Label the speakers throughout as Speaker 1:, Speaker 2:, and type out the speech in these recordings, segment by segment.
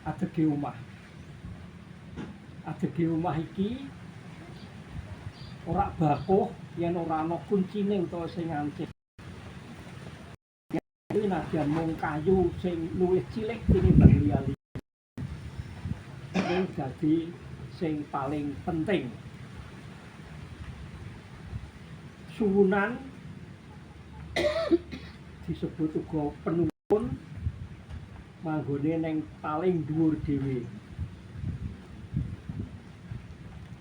Speaker 1: adege omah. Adege omah iki ora bakuh yen ora ana kuncine utawa sing ngancik. Iki nadyan mung kayu sing luwih cilik tinimbang liya-liya. Iki dadi sing paling penting. Suwunan disebut uga penuwun manggone ning paling dhuwur dhewe.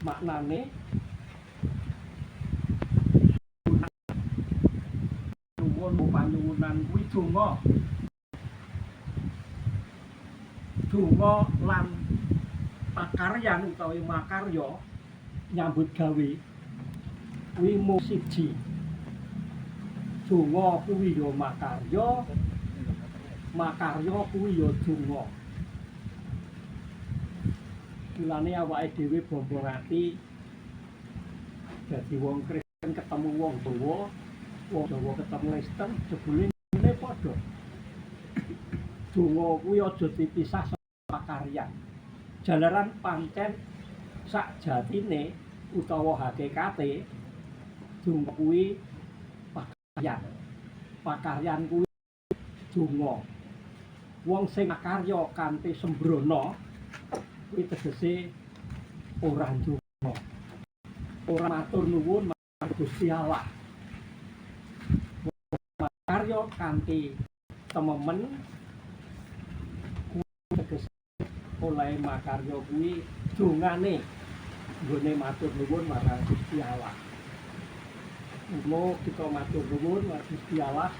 Speaker 1: Maknane nuwun panyuwunan kuwi donga. Donga lan pakaryan utawa makarya nyambut gawe kuwi mung siji. Donga kuwi ya makarya, makarya kuwi ya donga. Mulane awake dhewe bombong ati dadi wong Kristen ketemu wong Jawa, wong Jawa ketemu Kristen jebule ngene padha. Donga kuwi aja dipisah saka pakaryan. Jalaran pancen sakjatine utawa hakikate donga kuwi pakaryan. Pakaryan kuwi donga. Wong sing makarya kanthi sembrono kuwi tegese ora ndonga. Ora matur nuwun marang Gusti Allah. Makarya kanthi tememen kuwi tegese oleh makarya kuwi dongane nggone matur nuwun marang Gusti Allah. Mulo kita matur nuwun marang Gusti Allah